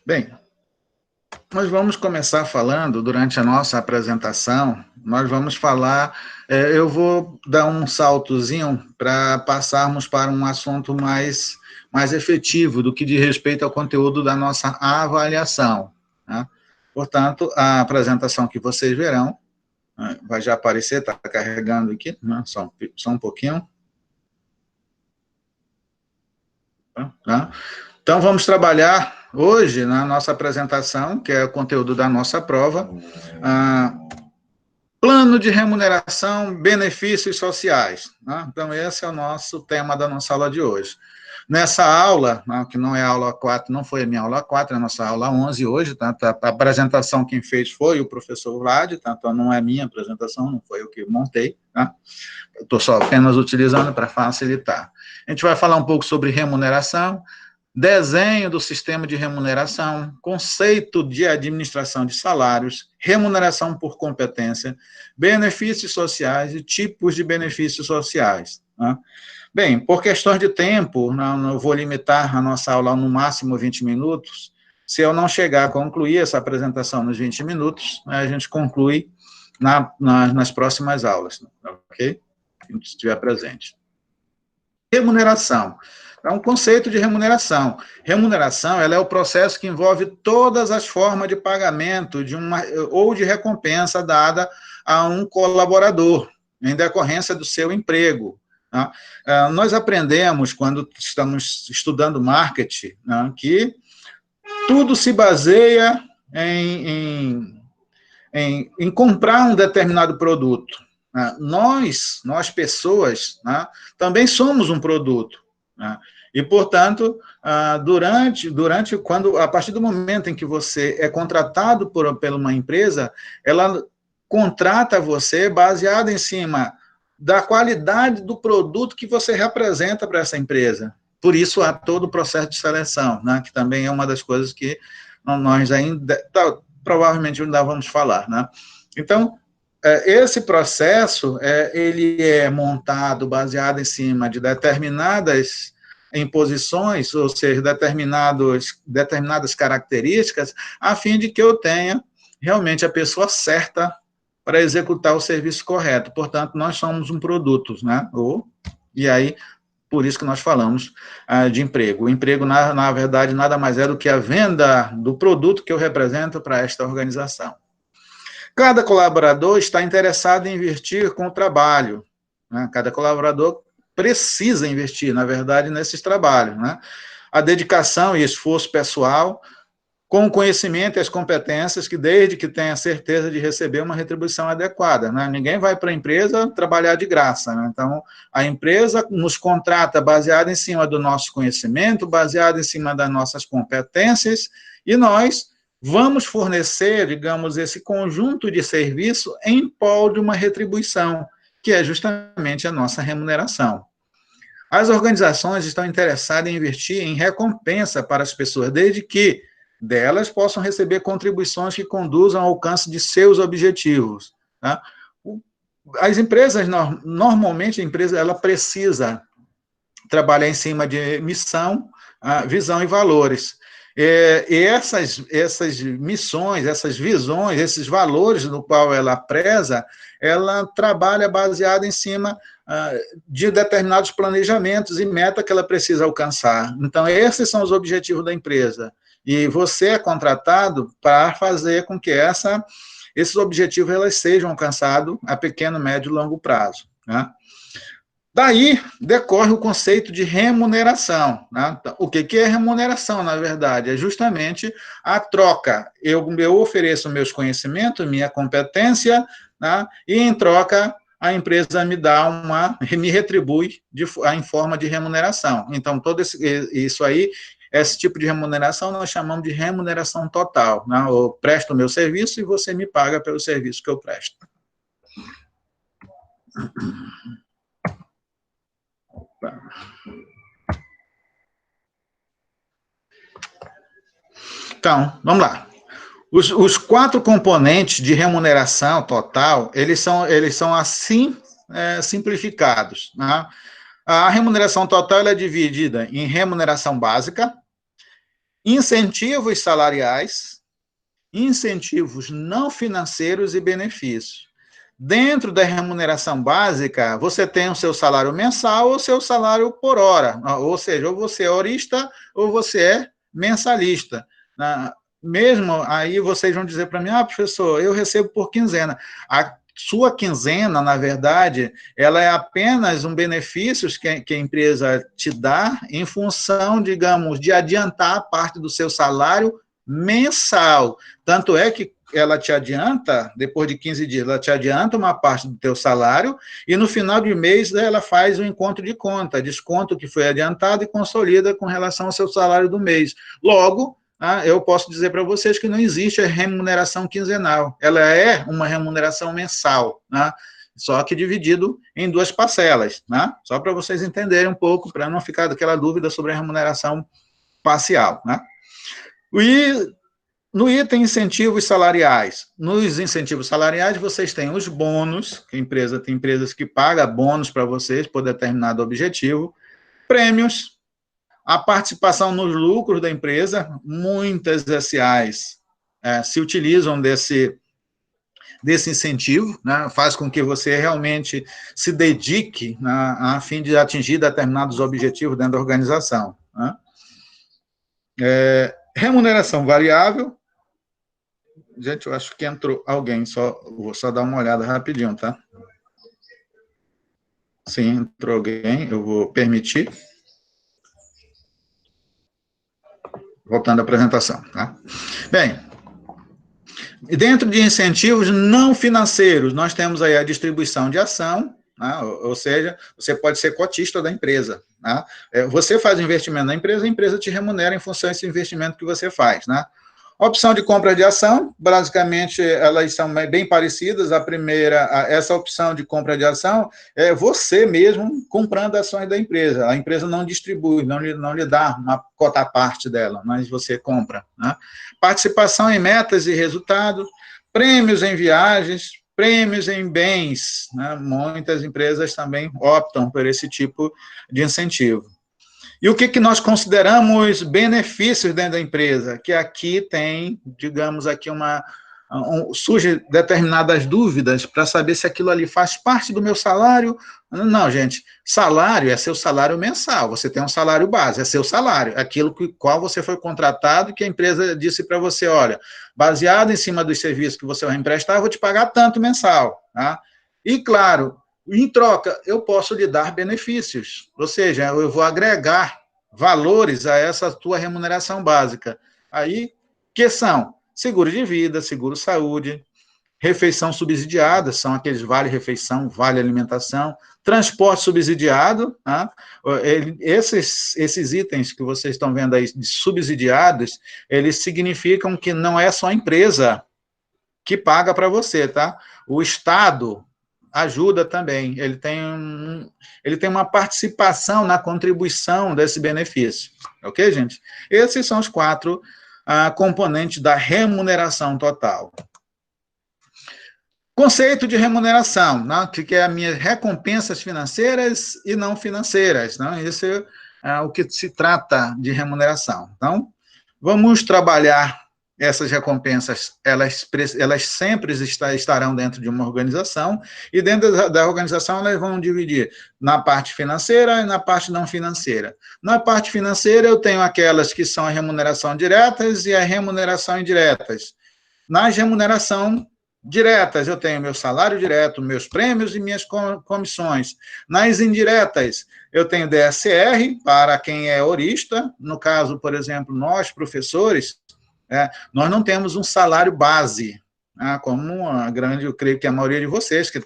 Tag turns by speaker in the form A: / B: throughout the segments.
A: Bem, nós vamos começar falando, durante a nossa apresentação, nós vamos falar, eu vou dar um saltozinho para passarmos para um assunto mais efetivo do que diz respeito ao conteúdo da nossa avaliação, né? Portanto, a apresentação que vocês verão, vai já aparecer, está carregando aqui, né? Só um pouquinho. Tá? Então, vamos trabalhar hoje, na nossa apresentação, que é o conteúdo da nossa prova, plano de remuneração, benefícios sociais. Né? Então, esse é o nosso tema da nossa aula de hoje. Nessa aula, que não é a aula 4, não foi a minha aula 4, é a nossa aula 11 hoje, tá? A apresentação quem fez foi o professor Vlad, tá? Então não é minha apresentação, não foi eu que montei, tá? Eu estou só apenas utilizando para facilitar. A gente vai falar um pouco sobre remuneração, desenho do sistema de remuneração, conceito de administração de salários, remuneração por competência, benefícios sociais e tipos de benefícios sociais. Né? Bem, por questões de tempo, não vou limitar a nossa aula no máximo 20 minutos. Se eu não chegar a concluir essa apresentação nos 20 minutos, a gente conclui nas próximas aulas, ok? Se estiver presente. Remuneração. É um conceito de remuneração. Remuneração, ela é o processo que envolve todas as formas de pagamento ou de recompensa dada a um colaborador, em decorrência do seu emprego. Tá? Nós aprendemos, quando estamos estudando marketing, né, que tudo se baseia em comprar um determinado produto. Nós pessoas, né, também somos um produto. Né? E, portanto, a partir do momento em que você é contratado por uma empresa, ela contrata você baseado em cima da qualidade do produto que você representa para essa empresa. Por isso, há todo o processo de seleção, né, que também é uma das coisas que nós ainda, provavelmente, ainda vamos falar. Né? Então, esse processo, ele é montado baseado em cima de determinadas imposições, ou seja, determinadas características, a fim de que eu tenha realmente a pessoa certa para executar o serviço correto. Portanto, nós somos um produto, né? E aí, por isso que nós falamos de emprego. O emprego, na verdade, nada mais é do que a venda do produto que eu represento para esta organização. Cada colaborador está interessado em investir com o trabalho. Né? Cada colaborador precisa investir, na verdade, nesses trabalhos. Né? A dedicação e esforço pessoal, com o conhecimento e as competências, que desde que tenha certeza de receber uma retribuição adequada. Né? Ninguém vai para a empresa trabalhar de graça. Né? Então, a empresa nos contrata baseado em cima do nosso conhecimento, baseado em cima das nossas competências, e nós vamos fornecer, digamos, esse conjunto de serviço em prol de uma retribuição, que é justamente a nossa remuneração. As organizações estão interessadas em investir em recompensa para as pessoas, desde que delas possam receber contribuições que conduzam ao alcance de seus objetivos. Tá? As empresas, normalmente, a empresa ela precisa trabalhar em cima de missão, visão e valores. E essas missões, essas visões, esses valores no qual ela preza, ela trabalha baseada em cima de determinados planejamentos e metas que ela precisa alcançar. Então, esses são os objetivos da empresa. E você é contratado para fazer com que esses objetivos elas sejam alcançados a pequeno, médio e longo prazo. Né? Daí decorre o conceito de remuneração. Né? O que é remuneração, na verdade? É justamente a troca. Eu ofereço meus conhecimentos, minha competência, né? E em troca a empresa me retribui em forma de remuneração. Então, todo isso aí, esse tipo de remuneração nós chamamos de remuneração total. Né? Eu presto o meu serviço e você me paga pelo serviço que eu presto. Então, vamos lá. Os 4 componentes de remuneração total, eles são assim simplificados. Né? A remuneração total é dividida em remuneração básica, incentivos salariais, incentivos não financeiros e benefícios. Dentro da remuneração básica, você tem o seu salário mensal ou o seu salário por hora, ou seja, ou você é horista ou você é mensalista. Mesmo aí vocês vão dizer para mim, professor, eu recebo por quinzena. A sua quinzena, na verdade, ela é apenas um benefício que a empresa te dá em função, digamos, de adiantar parte do seu salário mensal. Tanto é que ela te adianta, depois de 15 dias, ela te adianta uma parte do teu salário e no final de mês ela faz um encontro de conta, desconta o que foi adiantado e consolida com relação ao seu salário do mês. Logo, eu posso dizer para vocês que não existe a remuneração quinzenal, ela é uma remuneração mensal, né? Só que dividido em duas parcelas, né? Só para vocês entenderem um pouco, para não ficar daquela dúvida sobre a remuneração parcial, né? E no item incentivos salariais, nos incentivos salariais vocês têm os bônus, que tem empresas que pagam bônus para vocês por determinado objetivo, prêmios, a participação nos lucros da empresa, muitas SAs se utilizam desse incentivo, né, faz com que você realmente se dedique, né, a fim de atingir determinados objetivos dentro da organização. Né. Remuneração variável. Gente, eu acho que entrou alguém, vou só dar uma olhada rapidinho, tá? Sim, entrou alguém, eu vou permitir. Voltando à apresentação, tá? Bem, dentro de incentivos não financeiros, nós temos aí a distribuição de ação, né? Ou seja, você pode ser cotista da empresa, né? Você faz investimento na empresa, a empresa te remunera em função desse investimento que você faz, né? Opção de compra de ação, basicamente, elas são bem parecidas. A primeira, essa opção de compra de ação, é você mesmo comprando ações da empresa. A empresa não distribui, não lhe dá uma cota à parte dela, mas você compra, né? Participação em metas e resultados, prêmios em viagens, prêmios em bens, né? Muitas empresas também optam por esse tipo de incentivo. E o que nós consideramos benefícios dentro da empresa? Que aqui tem, digamos, aqui surge determinadas dúvidas para saber se aquilo ali faz parte do meu salário. Não, gente, salário é seu salário mensal, você tem um salário base, é seu salário, aquilo qual você foi contratado, que a empresa disse para você, olha, baseado em cima dos serviços que você vai emprestar, eu vou te pagar tanto mensal, tá? E, claro, em troca, eu posso lhe dar benefícios, ou seja, eu vou agregar valores a essa tua remuneração básica. Aí, que são seguro de vida, seguro saúde, refeição subsidiada, são aqueles vale-refeição, vale-alimentação, transporte subsidiado, tá? Esses itens que vocês estão vendo aí, de subsidiados, eles significam que não é só a empresa que paga para você, tá? O Estado ajuda também, ele tem uma participação na contribuição desse benefício, ok, gente? Esses são os 4 componentes da remuneração total. Conceito de remuneração, né, que é as minhas recompensas financeiras e não financeiras, né? Esse é o que se trata de remuneração. Então, vamos trabalhar essas recompensas, elas sempre estarão dentro de uma organização, e dentro da organização elas vão dividir na parte financeira e na parte não financeira. Na parte financeira eu tenho aquelas que são a remuneração diretas e a remuneração indiretas. Nas remuneração diretas, eu tenho meu salário direto, meus prêmios e minhas comissões. Nas indiretas, eu tenho DSR, para quem é horista, no caso, por exemplo, nós, professores, nós não temos um salário base, como eu creio que a maioria de vocês que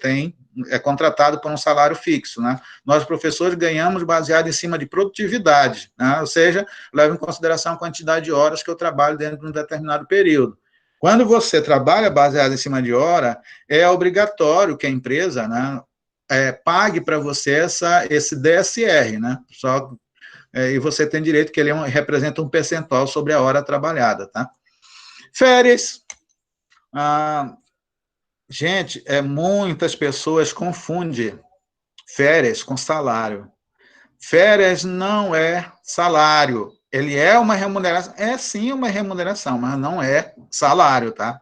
A: é contratado por um salário fixo, né? Nós, professores, ganhamos baseado em cima de produtividade, né? Ou seja, leva em consideração a quantidade de horas que eu trabalho dentro de um determinado período. Quando você trabalha baseado em cima de hora, é obrigatório que a empresa, né, pague para você esse DSR, né? E você tem direito que ele representa um percentual sobre a hora trabalhada, tá? Férias. Gente, muitas pessoas confundem férias com salário. Férias não é salário. Ele é uma remuneração, é sim uma remuneração, mas não é salário, tá?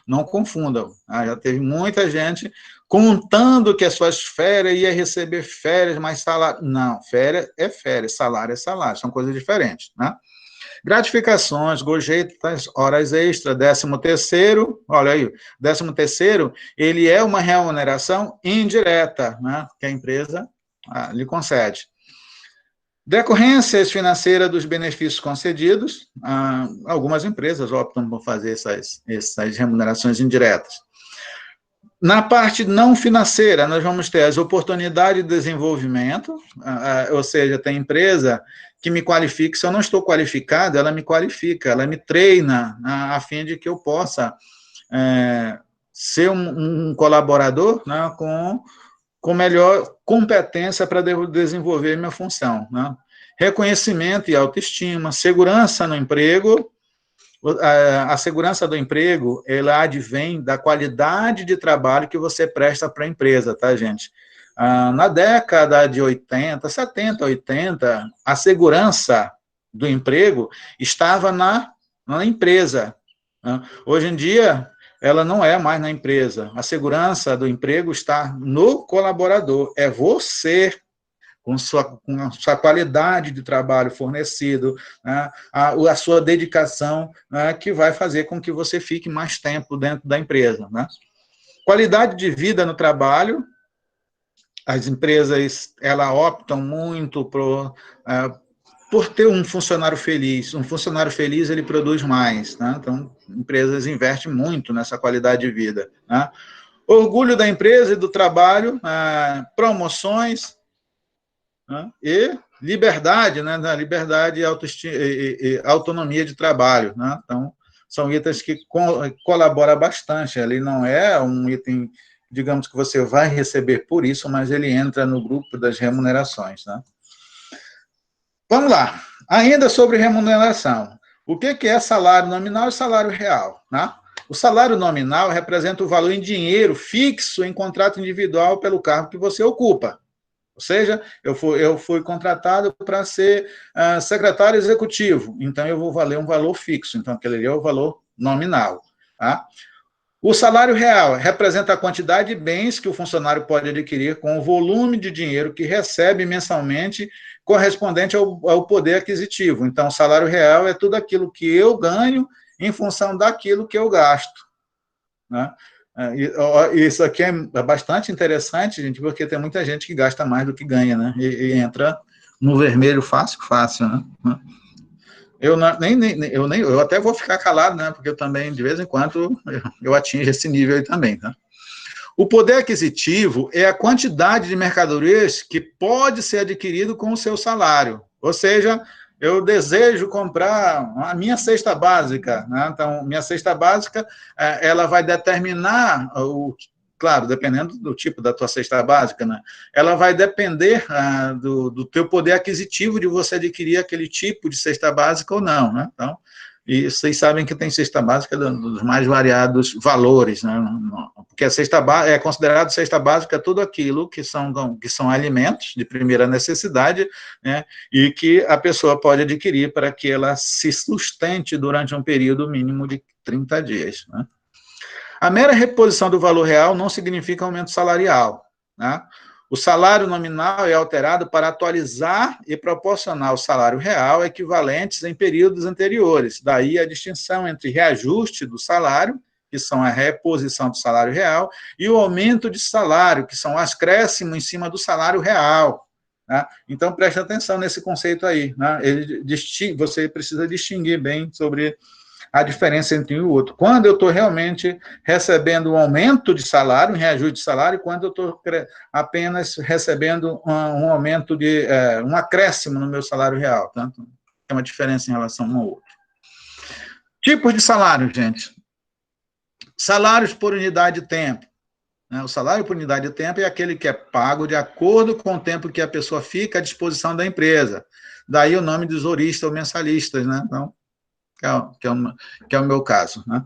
A: Não confundam. Tá? Já teve muita gente contando que as suas férias ia receber férias, mas salário. Não, férias, salário é salário, são coisas diferentes, né? Gratificações, gorjetas, horas extras, 13º, olha aí, 13º, ele é uma remuneração indireta, né, que a empresa lhe concede. Decorrências financeiras dos benefícios concedidos, algumas empresas optam por fazer essas remunerações indiretas. Na parte não financeira, nós vamos ter as oportunidades de desenvolvimento, ou seja, tem empresa que me qualifica, se eu não estou qualificado, ela me qualifica, ela me treina a fim de que eu possa ser um colaborador, né, com melhor competência para desenvolver minha função, né? Reconhecimento e autoestima, segurança no emprego. A segurança do emprego, ela advém da qualidade de trabalho que você presta para a empresa, tá, gente? Na década de 80, 70, 80, a segurança do emprego estava na empresa, né? Hoje em dia, ela não é mais na empresa. A segurança do emprego está no colaborador. É você, com a sua qualidade de trabalho fornecido, né, a sua dedicação, né, que vai fazer com que você fique mais tempo dentro da empresa, né? Qualidade de vida no trabalho, as empresas elas optam muito por ter um funcionário feliz. Um funcionário feliz, ele produz mais, né? Então, empresas investem muito nessa qualidade de vida, né? Orgulho da empresa e do trabalho, promoções, né? E liberdade, né? Liberdade e autonomia de trabalho, né? Então, são itens que colaboram bastante. Ele não é um item, digamos, que você vai receber por isso, mas ele entra no grupo das remunerações, né? Vamos lá. Ainda sobre remuneração. O que é salário nominal e salário real, né? O salário nominal representa o valor em dinheiro fixo em contrato individual pelo cargo que você ocupa. Ou seja, eu fui contratado para ser secretário executivo, então eu vou valer um valor fixo, então aquele é o valor nominal. Tá? O salário real representa a quantidade de bens que o funcionário pode adquirir com o volume de dinheiro que recebe mensalmente correspondente ao poder aquisitivo. Então, o salário real é tudo aquilo que eu ganho em função daquilo que eu gasto, né? Isso aqui é bastante interessante, gente, porque tem muita gente que gasta mais do que ganha, né? E entra no vermelho fácil, né? Eu até vou ficar calado, né? Porque eu também, de vez em quando, eu atingo esse nível aí também, tá? O poder aquisitivo é a quantidade de mercadorias que pode ser adquirido com o seu salário. Ou seja, eu desejo comprar a minha cesta básica, né? Então, minha cesta básica, ela vai determinar, claro, dependendo do tipo da tua cesta básica, né? Ela vai depender do teu poder aquisitivo de você adquirir aquele tipo de cesta básica ou não, né? Então, e vocês sabem que tem cesta básica dos mais variados valores, né? Porque a cesta básica é considerado cesta básica tudo aquilo que são alimentos de primeira necessidade, né? E que a pessoa pode adquirir para que ela se sustente durante um período mínimo de 30 dias, né? A mera reposição do valor real não significa aumento salarial, né? O salário nominal é alterado para atualizar e proporcionar ao salário real equivalentes em períodos anteriores. Daí a distinção entre reajuste do salário, que são a reposição do salário real, e o aumento de salário, que são as acréscimos em cima do salário real, né? Então, preste atenção nesse conceito aí, né? Você precisa distinguir bem sobre a diferença entre um e o outro. Quando eu estou realmente recebendo um aumento de salário, um reajuste de salário, quando eu estou apenas recebendo um aumento um acréscimo no meu salário real. Tá? Tem uma diferença em relação um ao outro. Tipos de salário, gente. Salários por unidade de tempo. O salário por unidade de tempo é aquele que é pago de acordo com o tempo que a pessoa fica à disposição da empresa. Daí o nome dos horistas ou mensalistas, né? Então, que é o meu caso, né?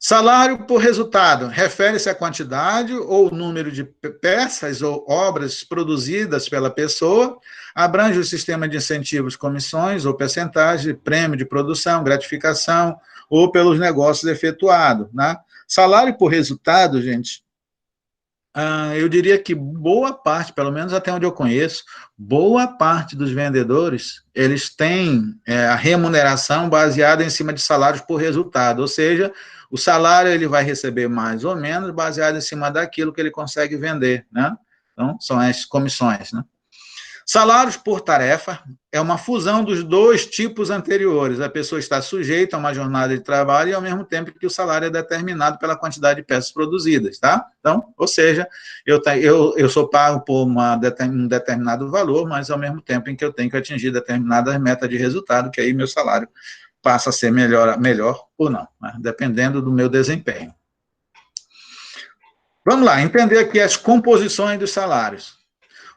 A: Salário por resultado refere-se à quantidade ou número de peças ou obras produzidas pela pessoa, abrange o sistema de incentivos, comissões ou percentagem, prêmio de produção, gratificação ou pelos negócios efetuados, né? Salário por resultado, gente, eu diria que boa parte, pelo menos até onde eu conheço, boa parte dos vendedores, eles têm a remuneração baseada em cima de salários por resultado, ou seja, o salário ele vai receber mais ou menos baseado em cima daquilo que ele consegue vender, né? Então, são as comissões, né? Salários por tarefa é uma fusão dos dois tipos anteriores. A pessoa está sujeita a uma jornada de trabalho e, ao mesmo tempo, que o salário é determinado pela quantidade de peças produzidas, tá? Então, ou seja, eu sou pago por um determinado valor, mas, ao mesmo tempo em que eu tenho que atingir determinadas metas de resultado, que aí meu salário passa a ser melhor ou não, né? Dependendo do meu desempenho. Vamos lá, entender aqui as composições dos salários.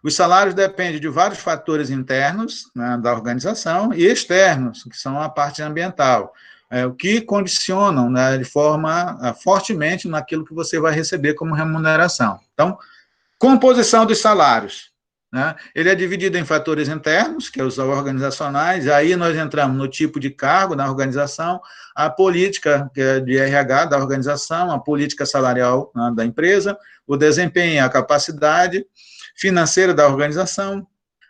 A: Os salários dependem de vários fatores internos, né, da organização e externos, que são a parte ambiental, o que condicionam, né, de forma fortemente naquilo que você vai receber como remuneração. Então, composição dos salários, né? Ele é dividido em fatores internos, que são os organizacionais, aí nós entramos no tipo de cargo na organização, a política que é de RH da organização, a política salarial, né, da empresa, o desempenho, a capacidade financeira da organização,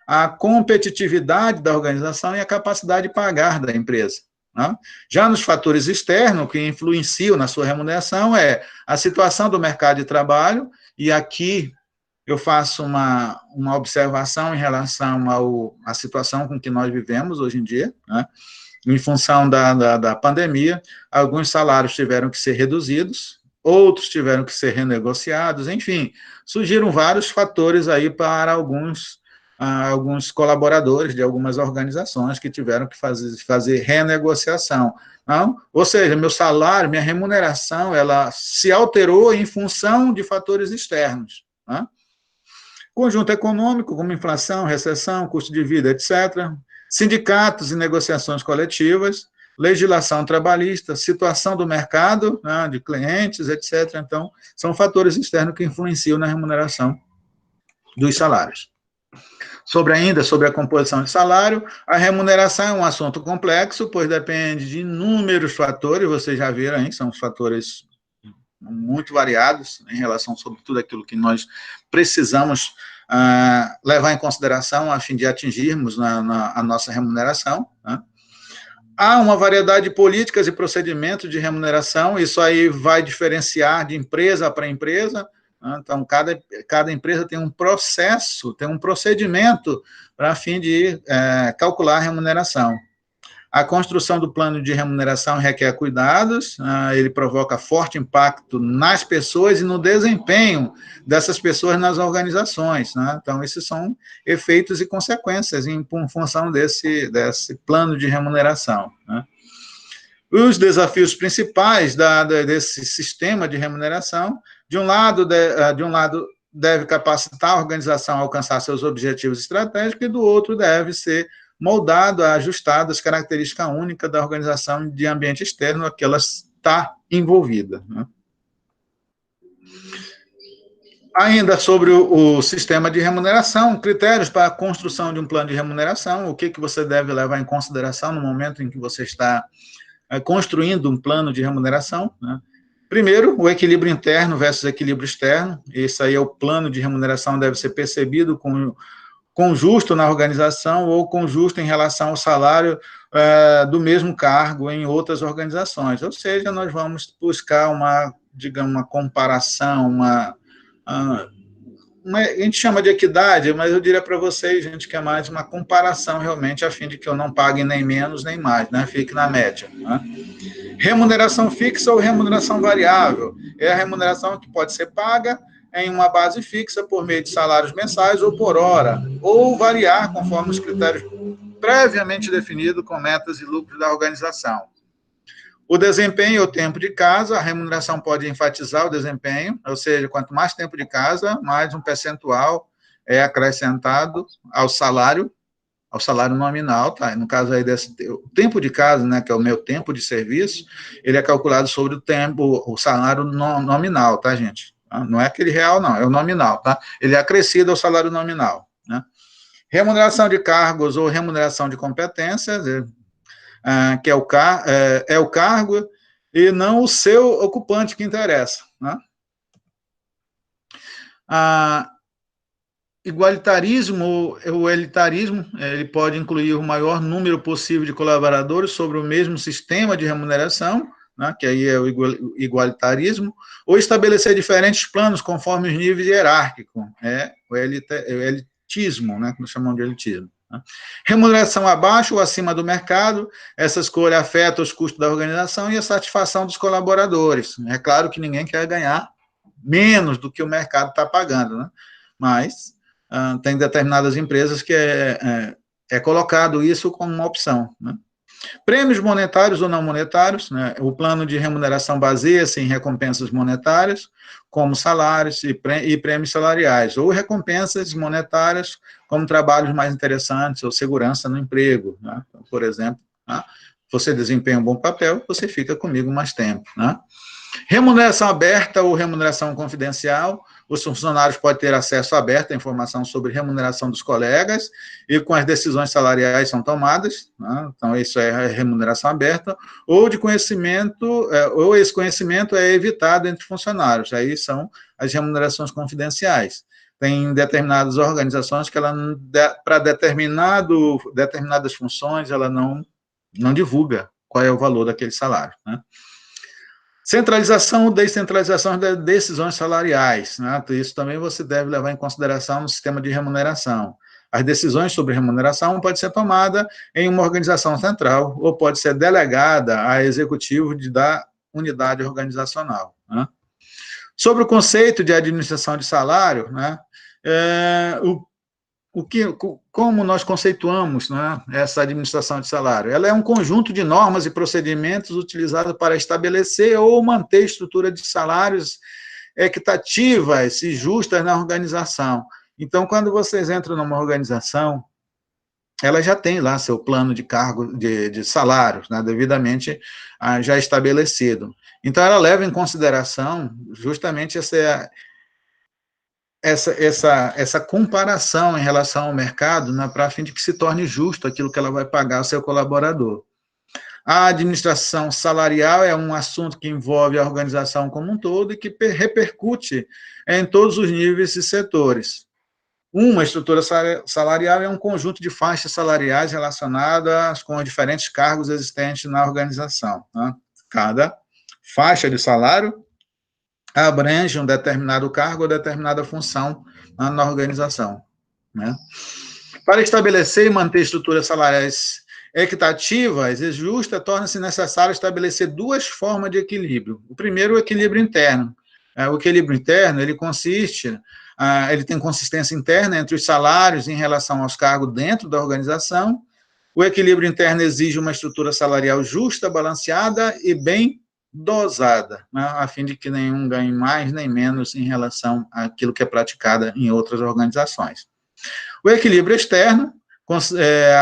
A: a competitividade da organização e a capacidade de pagar da empresa, né? Já nos fatores externos, que influenciam na sua remuneração, é a situação do mercado de trabalho, e aqui eu faço uma observação em relação à situação com que nós vivemos hoje em dia, né? Em função da pandemia, alguns salários tiveram que ser reduzidos, outros tiveram que ser renegociados, enfim, surgiram vários fatores aí para alguns colaboradores de algumas organizações que tiveram que fazer renegociação. Não? Ou seja, meu salário, minha remuneração, ela se alterou em função de fatores externos, né? Conjunto econômico, como inflação, recessão, custo de vida, etc. Sindicatos e negociações coletivas, legislação trabalhista, situação do mercado, né, de clientes, etc. Então, são fatores externos que influenciam na remuneração dos salários. Sobre a composição de salário, a remuneração é um assunto complexo, pois depende de inúmeros fatores, vocês já viram aí, são fatores muito variados em relação sobre tudo aquilo que nós precisamos levar em consideração a fim de atingirmos a nossa remuneração, né? Há uma variedade de políticas e procedimentos de remuneração, isso aí vai diferenciar de empresa para empresa, né? Então, cada empresa tem um processo, tem um procedimento para a fim de calcular a remuneração. A construção do plano de remuneração requer cuidados, ele provoca forte impacto nas pessoas e no desempenho dessas pessoas nas organizações, né? Então, esses são efeitos e consequências em função desse plano de remuneração, né? Os desafios principais desse sistema de remuneração, de um lado, deve capacitar a organização a alcançar seus objetivos estratégicos, e do outro deve ser moldado, ajustado às características únicas da organização de ambiente externo a que ela está envolvida, né? Ainda sobre o sistema de remuneração, critérios para a construção de um plano de remuneração, o que você deve levar em consideração no momento em que você está construindo um plano de remuneração, né? Primeiro, o equilíbrio interno versus equilíbrio externo, esse aí é o plano de remuneração, deve ser percebido com justo na organização ou com justo em relação ao salário do mesmo cargo em outras organizações. Ou seja, nós vamos buscar uma comparação, a gente chama de equidade, mas eu diria para vocês, gente, que é mais uma comparação realmente, a fim de que eu não pague nem menos nem mais, né? Fique na média, né? Remuneração fixa ou remuneração variável é a remuneração que pode ser paga em uma base fixa por meio de salários mensais ou por hora, ou variar conforme os critérios previamente definidos com metas e lucros da organização. O desempenho ou tempo de casa, a remuneração pode enfatizar o desempenho, ou seja, quanto mais tempo de casa, mais um percentual é acrescentado ao salário. ao salário nominal, tá? No caso aí o tempo de casa, né, que é o meu tempo de serviço, ele é calculado sobre o salário nominal, tá, gente? Não é aquele real, não, é o nominal, tá? Ele é acrescido ao salário nominal, né? Remuneração de cargos ou remuneração de competências, que é o cargo e não o seu ocupante que interessa, né? Igualitarismo ou elitarismo, ele pode incluir o maior número possível de colaboradores sobre o mesmo sistema de remuneração, né, que aí é o igualitarismo, ou estabelecer diferentes planos conforme os níveis hierárquicos, o elitismo, né, que nós chamamos de elitismo. Né. Remuneração abaixo ou acima do mercado, essa escolha afeta os custos da organização e a satisfação dos colaboradores. É claro que ninguém quer ganhar menos do que o mercado está pagando, né, mas tem determinadas empresas que é colocado isso como uma opção, né. Prêmios monetários ou não monetários, né, o plano de remuneração baseia-se em recompensas monetárias, como salários e prêmios salariais, ou recompensas monetárias, como trabalhos mais interessantes ou segurança no emprego, né, por exemplo, né, você desempenha um bom papel, você fica comigo mais tempo, né. Remuneração aberta ou remuneração confidencial, os funcionários podem ter acesso aberto à informação sobre remuneração dos colegas e com as decisões salariais são tomadas, né? Então isso é remuneração aberta, ou de conhecimento, ou esse conhecimento é evitado entre funcionários, aí são as remunerações confidenciais. Tem determinadas organizações que para determinadas funções, ela não divulga qual é o valor daquele salário, né? Centralização ou descentralização das decisões salariais, né? Isso também você deve levar em consideração no sistema de remuneração. As decisões sobre remuneração podem ser tomadas em uma organização central ou pode ser delegada a executivo da unidade organizacional, né? Sobre o conceito de administração de salário, né? Como nós conceituamos, né, essa administração de salário? Ela é um conjunto de normas e procedimentos utilizados para estabelecer ou manter estrutura de salários equitativas e justas na organização. Então, quando vocês entram numa organização, ela já tem lá seu plano de cargo, de salários, né, devidamente já estabelecido. Então, ela leva em consideração justamente essa comparação em relação ao mercado, né, para fim de que se torne justo aquilo que ela vai pagar ao seu colaborador. A administração salarial é um assunto que envolve a organização como um todo e que repercute em todos os níveis e setores. Uma estrutura salarial é um conjunto de faixas salariais relacionadas com os diferentes cargos existentes na organização, né? Cada faixa de salário abrange um determinado cargo ou determinada função na organização, né? Para estabelecer e manter estruturas salariais equitativas e justas, torna-se necessário estabelecer duas formas de equilíbrio. O primeiro, o equilíbrio interno. O equilíbrio interno, ele tem consistência interna entre os salários em relação aos cargos dentro da organização. O equilíbrio interno exige uma estrutura salarial justa, balanceada e bem dosada, né, a fim de que nenhum ganhe mais nem menos em relação àquilo que é praticado em outras organizações. O equilíbrio externo,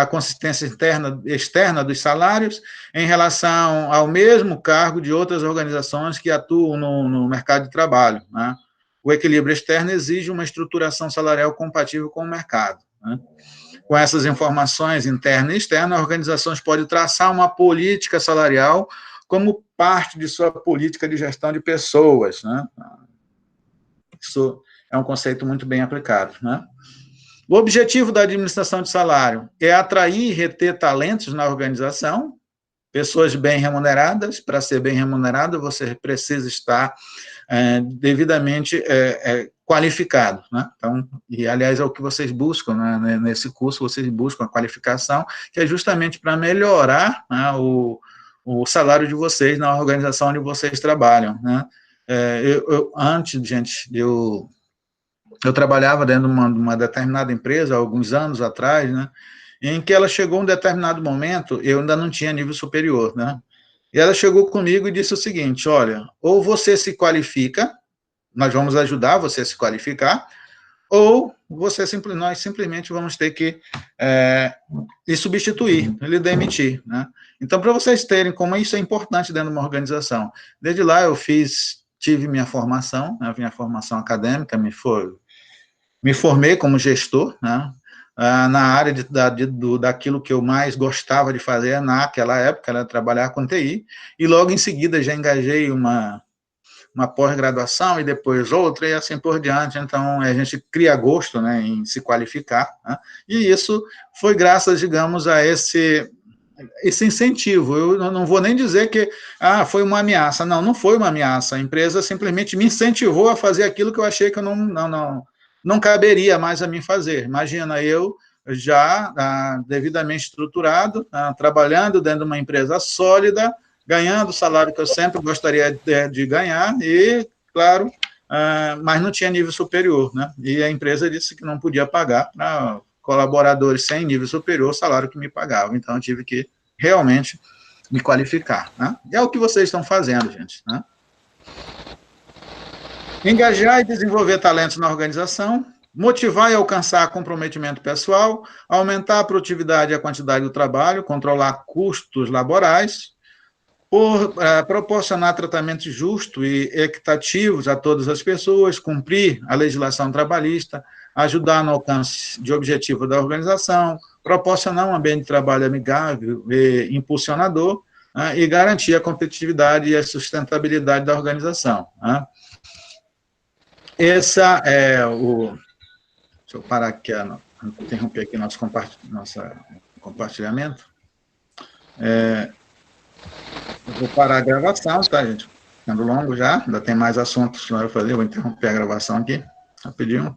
A: a consistência externa dos salários em relação ao mesmo cargo de outras organizações que atuam no mercado de trabalho, né? O equilíbrio externo exige uma estruturação salarial compatível com o mercado, né? Com essas informações interna e externa, organizações podem traçar uma política salarial como parte de sua política de gestão de pessoas, né? Isso é um conceito muito bem aplicado, né? O objetivo da administração de salário é atrair e reter talentos na organização, pessoas bem remuneradas. Para ser bem remunerado, você precisa estar devidamente qualificado, né? Então, e aliás é o que vocês buscam, né? Nesse curso, vocês buscam a qualificação, que é justamente para melhorar, né, o salário de vocês na organização onde vocês trabalham, né? Antes, gente, eu trabalhava dentro de uma determinada empresa, há alguns anos atrás, né, em que ela chegou um determinado momento, eu ainda não tinha nível superior, né, e ela chegou comigo e disse o seguinte: olha, ou você se qualifica, nós vamos ajudar você a se qualificar, ou nós simplesmente vamos ter que lhe substituir, lhe demitir, né? Então, para vocês terem como isso é importante dentro de uma organização. Desde lá eu tive minha formação, né, minha formação acadêmica, me formei como gestor, né, na área daquilo que eu mais gostava de fazer naquela época, era trabalhar com TI, e logo em seguida já engajei uma pós-graduação e depois outra, e assim por diante. Então, a gente cria gosto, né, em se qualificar, né, e isso foi graças, digamos, a esse incentivo. Eu não vou nem dizer que foi uma ameaça. Não, não foi uma ameaça. A empresa simplesmente me incentivou a fazer aquilo que eu achei que eu não caberia mais a mim fazer. Imagina, eu já devidamente estruturado, trabalhando dentro de uma empresa sólida, ganhando o salário que eu sempre gostaria de ganhar e, claro, mas não tinha nível superior, né? E a empresa disse que não podia pagar para colaboradores sem nível superior o salário que me pagavam. Então, eu tive que realmente me qualificar, né? E é o que vocês estão fazendo, gente, né? Engajar e desenvolver talentos na organização, motivar e alcançar comprometimento pessoal, aumentar a produtividade e a quantidade do trabalho, controlar custos laborais, proporcionar tratamento justo e equitativos a todas as pessoas, cumprir a legislação trabalhista, ajudar no alcance de objetivo da organização, proporcionar um ambiente de trabalho amigável e impulsionador, e garantir a competitividade e a sustentabilidade da organização. Essa é o... Deixa eu parar aqui, interromper aqui nosso compartilhamento. Eu vou parar a gravação, tá, gente? Ficando longo já, ainda tem mais assuntos para eu fazer, vou interromper a gravação aqui, rapidinho.